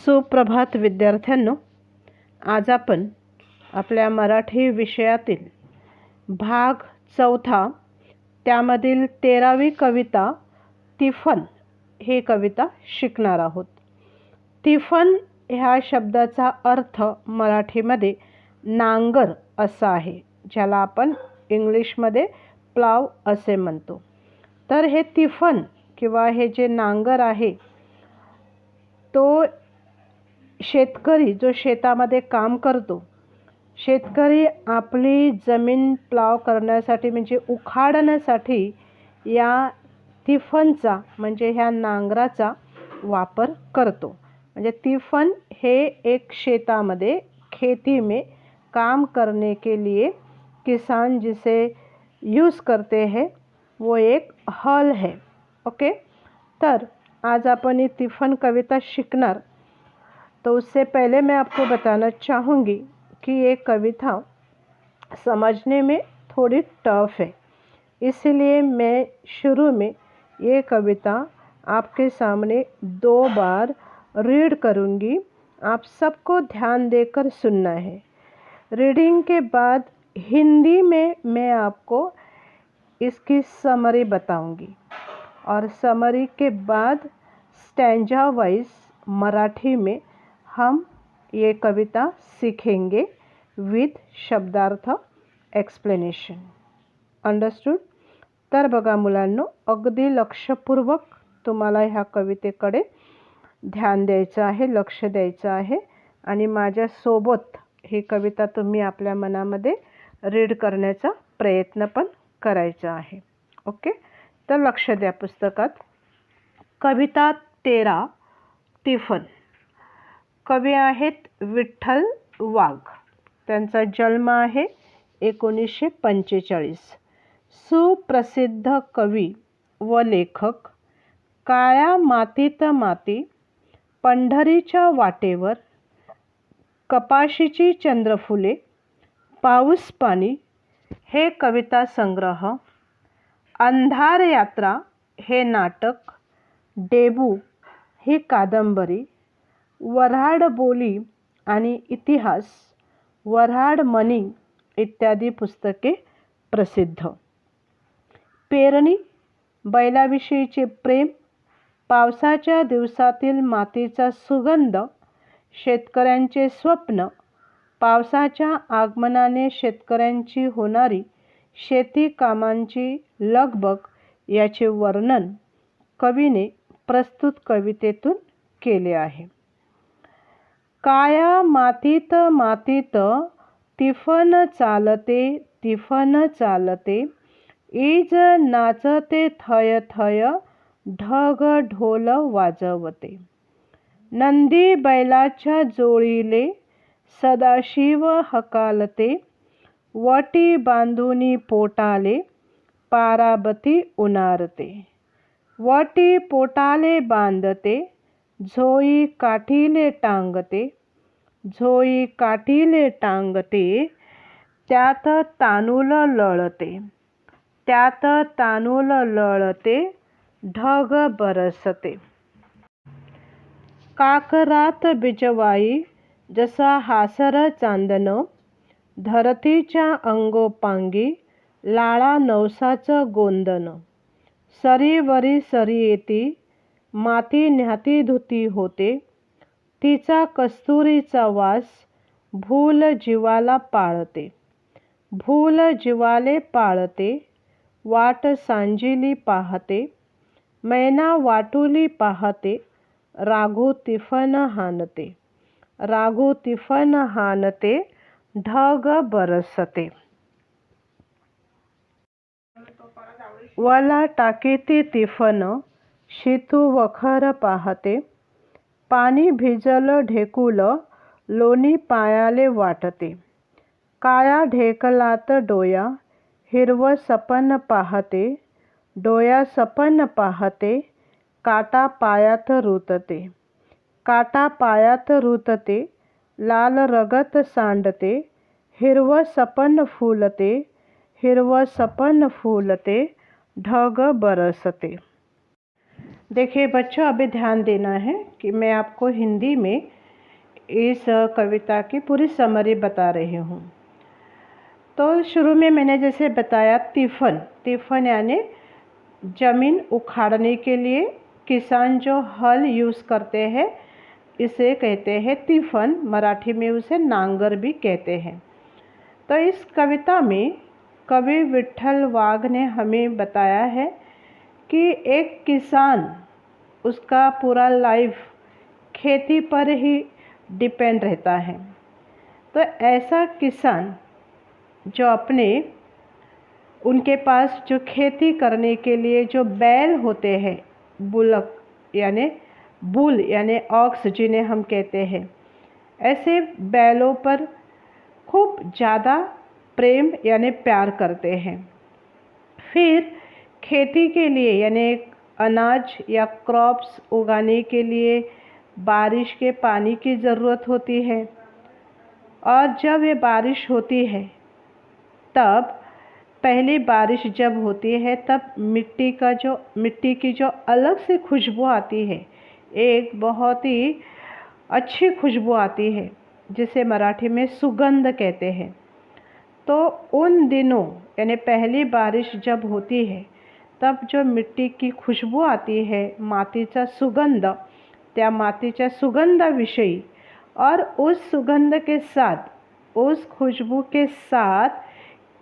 सुप्रभात विद्यार्थ्यांनो, आज आपण आपल्या मराठी विषयातील भाग 4 त्यामधील 13वी कविता तिफन ही कविता शिकणार आहोत. तिफन ह्या शब्दाचा अर्थ मराठीमध्ये नांगर असा आहे, ज्याला आपण इंग्लिशमध्ये प्लाव असे म्हणतो. तर हे तिफन किंवा हे जे नांगर आहे तो शेतकरी जो शेतामध्ये काम करतो, शेतकरी आपली जमीन प्लाव करण्यासाठी म्हणजे उखाडण्यासाठी या तिफनचा म्हणजे ह्या नांगराचा वापर करतो. म्हणजे तिफन हे एक शेतामध्ये खेती में काम करने के लिए किसान जिसे यूज़ करते हैं वो एक हल है. ओके, तर आज अपन ये तिफन कविता सीखणार. तो उससे पहले मैं आपको बताना चाहूँगी कि ये कविता समझने में थोड़ी टफ है, इसलिए मैं शुरू में ये कविता आपके सामने 2 बार रीड करूँगी. आप सबको ध्यान देकर सुनना है. रीडिंग के बाद हिंदी में मैं आपको इसकी समरी बताऊंगी और समरी के बाद स्टैंजा वाइज मराठी में हम ये कविता सीखेंगे विथ शब्दार्थ एक्सप्लेनेशन. अंडरस्टूड? तर बघा मुलांनो, अगदी लक्षपूर्वक तुम्हाला ह्या कवितेकडे ध्यान द्यायचं आहे, लक्ष द्यायचं आहे आणि माझ्यासोबत ही कविता तुम्ही आपल्या मनामध्ये रीड करण्याचा प्रयत्न पण करायचा आहे. ओके, तर लक्ष द्या पुस्तकात. कविता 13 तिफन. कवी आहेत विठ्ठल वाघ. त्यांचा जन्म आहे 1945. सुप्रसिद्ध कवी व लेखक. काळ्या मातीत माती, पंढरीच्या वाटेवर, कपाशीची चंद्रफुले, पाऊस पाणी हे कविता संग्रह, अंधार यात्रा हे नाटक, डेबू ही कादंबरी, वऱ्हाड बोली आणि इतिहास, वऱ्हाड मणी इत्यादी पुस्तके प्रसिद्ध. पेरणी, बैलाविषयीचे प्रेम, पावसाच्या दिवसातील मातीचा सुगंध, शेतकऱ्यांचे स्वप्न, पावसाच्या आगमनाने शेतकऱ्यांची होणारी शेती कामांची लगबग याचे वर्णन कवीने प्रस्तुत कवितेतून केले आहे. काया मातीत मातीत तिफन चालते, तिफन चालते, ईज नाचते थय थय, ढग ढोल वाजवते. नंदी बैलाच्या जोळीले, सदाशिव हकालते, वटी बांधुनी पोटाले, पाराबती उनारते. वटी पोटाले बांधते, झोई काठीले टांगते, झोई काठीले टांगते, त्यात तांदूळ लळते, त्यात तांदूळ लळते, ढग बरसते. काकरात बिजवाई जसा हासर चांदण, धरतीच्या अंगोपांगी लाळा नवसाचं गोंदन. सरीवरी सरी येती, माती न्हाती धुती होते, तिचा कस्तुरीचा वास भूल जीवाला पाळते, भूल जीवाले पाळते. वाट सांजिली पाहते, मैना वाटुली पाहते, राघू तिफन हाणते, राघू तिफन हाणते, ढग बरसते. वला टाकीती तिफन, शितू वखर पाहते, पाणी भिजल ढेकुल, लोणी पायाले वाटते. काया ढेकलात डोया, हिरव सपन पाहते, डोया सपन पाहते, काटा पायात रुतते, काटा पायात रुतते, लाल रगत सांडते, हिरव सपन फुलते, हिरव सपन फुलते, ढग बरसते. देखिए बच्चों, अभी ध्यान देना है कि मैं आपको हिंदी में इस कविता की पूरी समरी बता रही हूँ। तो शुरू में मैंने जैसे बताया, तिफन यानी ज़मीन उखाड़ने के लिए किसान जो हल यूज़ करते हैं, इसे कहते हैं तिफन। मराठी में उसे नांगर भी कहते हैं। तो इस कविता में कवि विठ्ठल वाघ ने हमें बताया है कि एक किसान, उसका पूरा लाइफ खेती पर ही डिपेंड रहता है। तो ऐसा किसान जो उनके पास जो खेती करने के लिए जो बैल होते हैं, बुल यानी ऑक्स जिन्हें हम कहते हैं, ऐसे बैलों पर खूब ज़्यादा प्रेम यानी प्यार करते हैं। फिर खेती के लिए यानी अनाज या क्रॉप्स उगाने के लिए बारिश के पानी की ज़रूरत होती है। और जब ये बारिश होती है, तब पहली बारिश जब होती है, तब मिट्टी की जो अलग से खुशबू आती है, एक बहुत ही अच्छी खुशबू आती है, जिसे मराठी में सुगंध कहते हैं। तो उन दिनों यानी पहली बारिश जब होती है, तब जो मिट्टी की खुशबू आती है, मातीचा सुगंध, त्या मातीच्या सुगंधाविषयी और उस सुगंध के साथ, उस खुशबू के साथ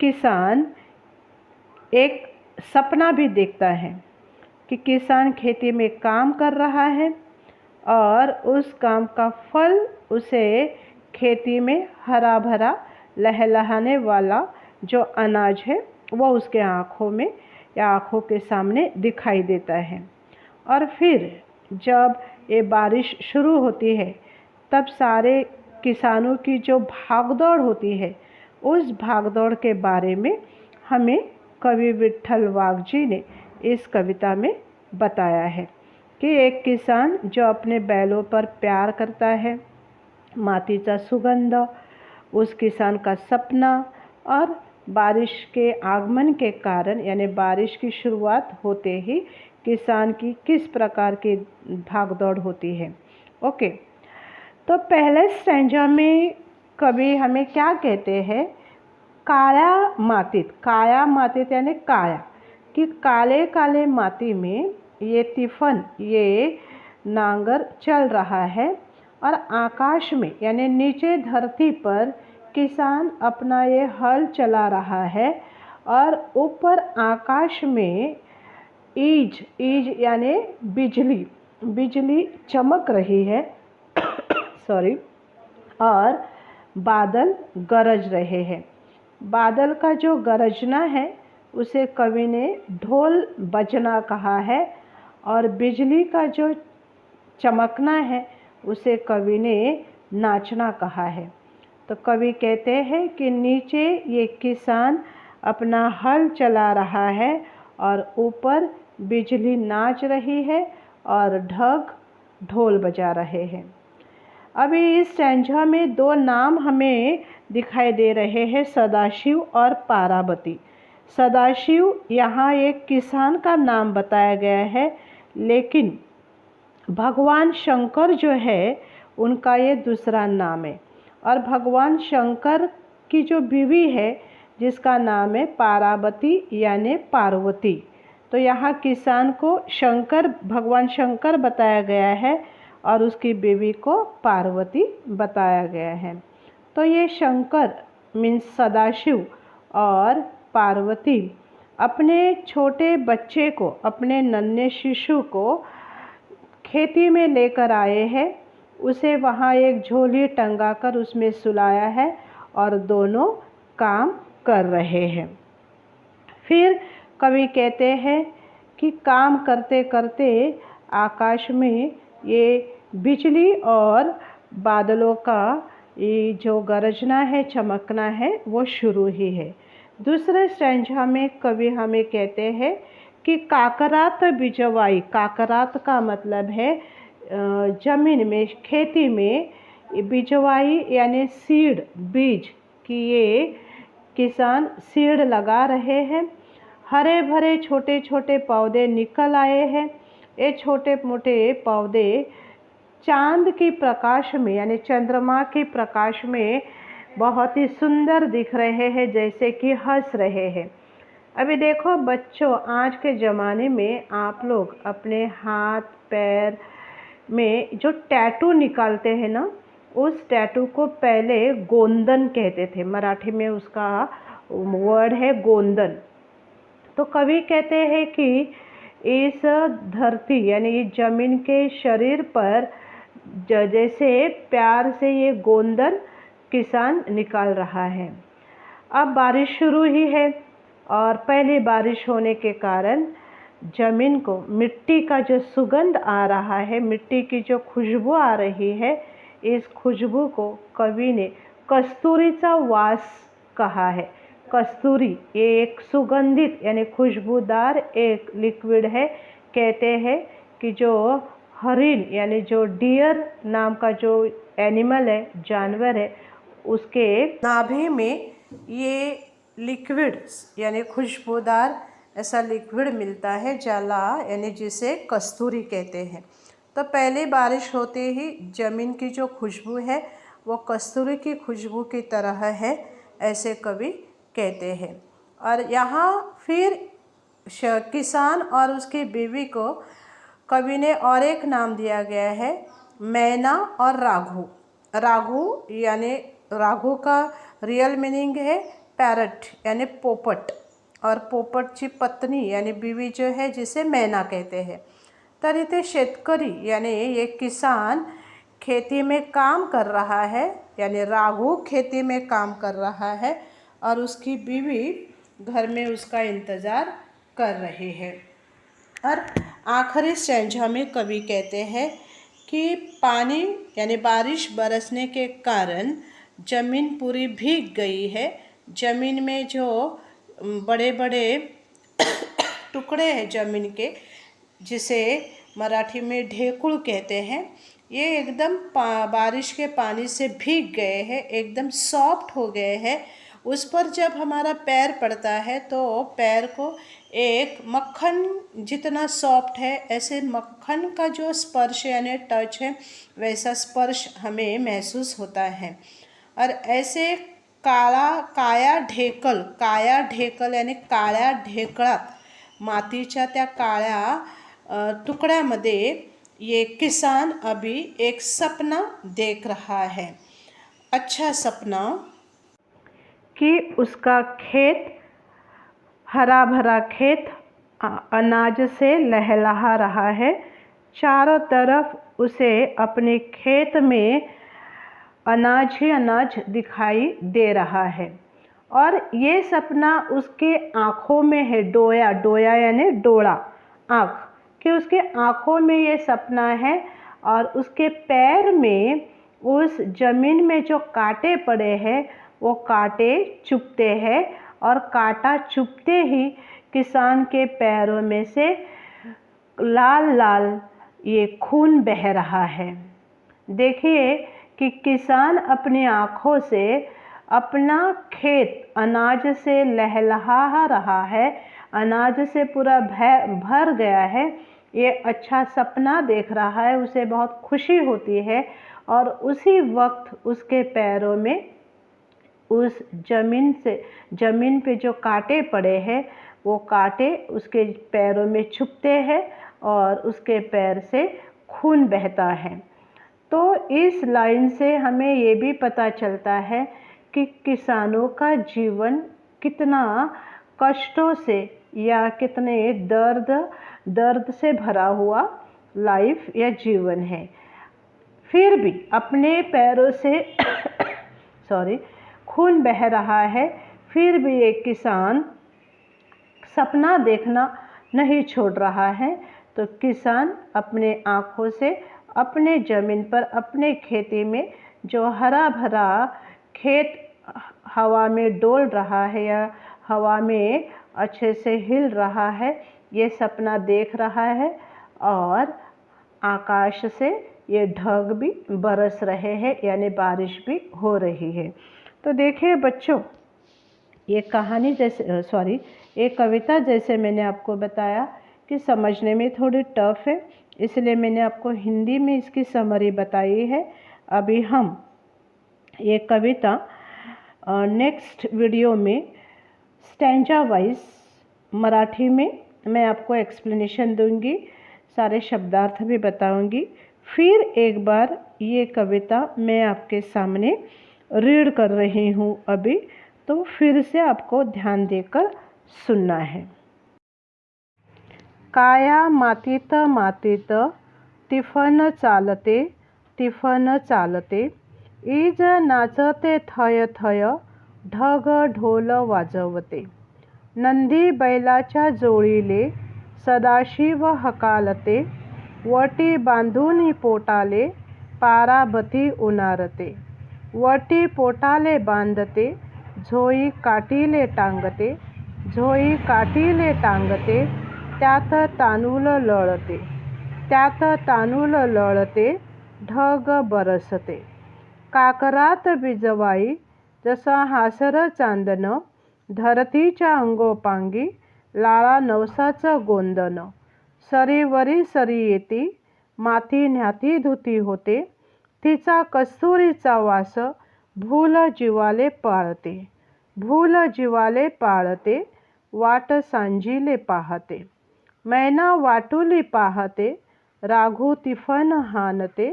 किसान एक सपना भी देखता है कि किसान खेती में काम कर रहा है और उस काम का फल उसे खेती में हरा भरा लहलहाने वाला जो अनाज है, वो उसके आँखों में या आँखों के सामने दिखाई देता है। और फिर जब ये बारिश शुरू होती है, तब सारे किसानों की जो भागदौड़ होती है, उस भागदौड़ के बारे में हमें कवि विठ्ठल वाघ जी ने इस कविता में बताया है कि एक किसान जो अपने बैलों पर प्यार करता है, मातीचा सुगंध, उस किसान का सपना, और बारिश के आगमन के कारण यानी बारिश की शुरुआत होते ही किसान की किस प्रकार की भागदौड़ होती है। ओके, तो पहले स्टैंजा में कवि हमें क्या कहते हैं? काया मातीत यानी काया, कि काले काले माटी में ये तिफन, ये नांगर चल रहा है और आकाश में यानी नीचे धरती पर किसान अपना ये हल चला रहा है और ऊपर आकाश में ईज यानी बिजली चमक रही है सॉरी, और बादल गरज रहे हैं। बादल का जो गरजना है, उसे कवि ने ढोल बजना कहा है, और बिजली का जो चमकना है, उसे कवि ने नाचना कहा है। तो कवि कहते हैं कि नीचे ये किसान अपना हल चला रहा है और ऊपर बिजली नाच रही है और ढग ढोल बजा रहे हैं। अभी इस स्टैंजा में दो नाम हमें दिखाई दे रहे हैं, सदाशिव और पार्वती। सदाशिव यहाँ एक किसान का नाम बताया गया है, लेकिन भगवान शंकर जो है, उनका ये दूसरा नाम है। और भगवान शंकर की जो बीवी है, जिसका नाम है पार्वती यानी पार्वती। तो यहाँ किसान को भगवान शंकर बताया गया है और उसकी बीवी को पार्वती बताया गया है। तो ये शंकर मीन्स सदाशिव और पार्वती अपने छोटे बच्चे को, अपने नन्हे शिशु को खेती में लेकर आए हैं। उसे वहाँ एक झोली टंगा कर उसमें सुलाया है और दोनों काम कर रहे हैं। फिर कवि कहते हैं कि काम करते करते आकाश में ये बिजली और बादलों का ये जो गरजना है, चमकना है, वो शुरू ही है। दूसरे स्टैंजा में कवि हमें कहते हैं कि काकरात बिजवाई। काकरात का मतलब है जमीन में, खेती में बिजवाई यानी सीड, बीज की ये किसान सीड लगा रहे हैं। हरे भरे छोटे छोटे पौधे निकल आए हैं ये छोटे मोटे पौधे चांद की प्रकाश में यानी चंद्रमा के प्रकाश में बहुत ही सुंदर दिख रहे हैं, जैसे कि हंस रहे हैं। अभी देखो बच्चों, आज के ज़माने में आप लोग अपने हाथ पैर में जो टैटू निकालते हैं ना, उस टैटू को पहले गोंदन कहते थे। मराठी में उसका वर्ड है गोंदन। तो कवि कहते हैं कि इस धरती यानी इस जमीन के शरीर पर जैसे प्यार से ये गोंदन किसान निकाल रहा है। अब बारिश शुरू ही है और पहली बारिश होने के कारण जमीन को मिट्टी का जो सुगंध आ रहा है, मिट्टी की जो खुशबू आ रही है, इस खुशबू को कवि ने कस्तूरीचा वास कहा है। कस्तूरी ये एक सुगंधित यानी खुशबूदार एक लिक्विड है। कहते हैं कि जो हरिण यानी जो डियर नाम का जो एनिमल है, जानवर है, उसके नाभि में ये लिक्विड यानी खुशबूदार ऐसा लिक्विड मिलता है, जला यानी जिसे कस्तूरी कहते हैं। तो पहली बारिश होते ही ज़मीन की जो खुशबू है वो कस्तूरी की खुशबू की तरह है, ऐसे कवि कहते हैं। और यहाँ फिर किसान और उसकी बीवी को कवि ने और एक नाम दिया गया है, मैना और राघू। राघू यानी राघू का रियल मीनिंग है पैरट यानी पोपट, और पोपटची पत्नी यानी बीवी जो है जिसे मैना कहते हैं। तर इथे शेतकरी यानी ये किसान खेती में काम कर रहा है, यानी राघू खेती में काम कर रहा है और उसकी बीवी घर में उसका इंतज़ार कर रही है। और आखिरी स्टैंजा में कवि कहते हैं कि पानी यानी बारिश बरसने के कारण ज़मीन पूरी भीग गई है। ज़मीन में जो बड़े बड़े टुकड़े हैं ज़मीन के, जिसे मराठी में ढेकुड़ कहते हैं, ये एकदम बारिश के पानी से भीग गए हैं, एकदम सॉफ्ट हो गए हैं। उस पर जब हमारा पैर पड़ता है तो पैर को एक मक्खन जितना सॉफ्ट है, ऐसे मक्खन का जो स्पर्श यानी टच है, वैसा स्पर्श हमें महसूस होता है। और ऐसे काया ढेकल यानी काळ्या ढेकळात मातीच्या त्या काळ्या तुकड्यामध्ये ये किसान अभी एक सपना देख रहा है, अच्छा सपना, कि उसका खेत हरा भरा खेत अनाज से लहलहा रहा है। चारों तरफ उसे अपने खेत में अनाज ही अनाज दिखाई दे रहा है और ये सपना उसके आँखों में है। डोया यानी डोळा, आँख, कि उसके आँखों में ये सपना है और उसके पैर में उस ज़मीन में जो कांटे पड़े हैं वो कांटे चुभते हैं और कांटा चुभते ही किसान के पैरों में से लाल लाल ये खून बह रहा है। देखिए कि किसान अपनी आँखों से अपना खेत अनाज से लहलहा रहा है, अनाज से पूरा भर गया है, ये अच्छा सपना देख रहा है, उसे बहुत खुशी होती है। और उसी वक्त उसके पैरों में उस ज़मीन पे जो कांटे पड़े हैं वो कांटे उसके पैरों में चुभते हैं और उसके पैर से खून बहता है। तो इस लाइन से हमें ये भी पता चलता है कि किसानों का जीवन कितना कष्टों से या कितने दर्द से भरा हुआ लाइफ या जीवन है। फिर भी अपने पैरों से खून बह रहा है, फिर भी एक किसान सपना देखना नहीं छोड़ रहा है। तो किसान अपने आँखों से अपने ज़मीन पर अपने खेती में जो हरा भरा खेत हवा में डोल रहा है या हवा में अच्छे से हिल रहा है, ये सपना देख रहा है और आकाश से ये ढग भी बरस रहे हैं यानी बारिश भी हो रही है। तो देखिए बच्चों, ये कहानी जैसे ये कविता जैसे मैंने आपको बताया कि समझने में थोड़ी टफ है, इसलिए मैंने आपको हिंदी में इसकी समरी बताई है। अभी हम ये कविता नेक्स्ट वीडियो में स्टैंजा वाइज मराठी में मैं आपको एक्सप्लेनेशन दूंगी, सारे शब्दार्थ भी बताऊंगी। फिर एक बार ये कविता मैं आपके सामने रीड कर रही हूँ अभी, तो फिर से आपको ध्यान देकर सुनना है। काया मातीत मातीत तिफन चालते, तिफन चालते, ईज नाचते थय थय, ढग ढोल वाजवते। नंदी बैलाच्या जोळीले सदाशिव हकालते, वटी बांधून पोटाले पाराबती उनारते। वटी पोटाले बांधते, झोई काठीले टांगते, झोई काठीले टांगते, त्यात तांदूळ लळते, त्यात तांदूळ लळते, ढग बरसते। काकरात बिजवाई जसा हासर चांदन, धरतीच्या अंगोपांगी लाळा नवसाचं गोंदन। सरीवरी सरी येती, माती न्याती धुती होते, तिचा कस्तुरीचा वास भूल जीवाले पाळते, भूल जीवाले पाळते, वाट सांजीले पाहते। मैना वाटुली पाहते, राघू तिफन हानते,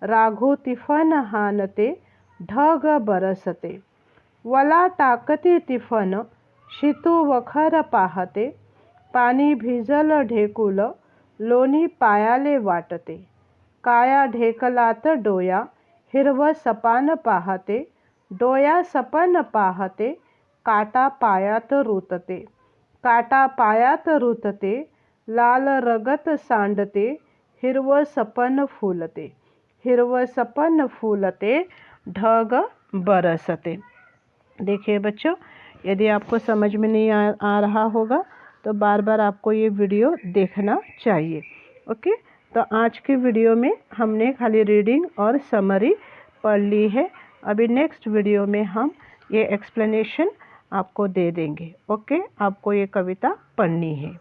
राघू तिफन हानते, ढग बरसते। वला टाकती तिफन, शितू वखर पाहते, पाणी भिजल ढेकुल, लोणी पायाले वाटते। काया ढेकलात डोया, हिरव सपान पाहते, डोया सपन पाहते, काटा पायात रुतते, काटा पायात रुतते, लाल रगत सांडते, हिरव सपन फुलते, हिरव सपन फूलते, ढग बरसते। देखिए बच्चों, यदि आपको समझ में नहीं आ रहा होगा तो बार बार आपको ये वीडियो देखना चाहिए। ओके, तो आज की वीडियो में हमने खाली रीडिंग और समरी पढ़ ली है। अभी नेक्स्ट वीडियो में हम ये एक्सप्लेनेशन आपको दे देंगे। ओके, आपको ये कविता पढ़नी है।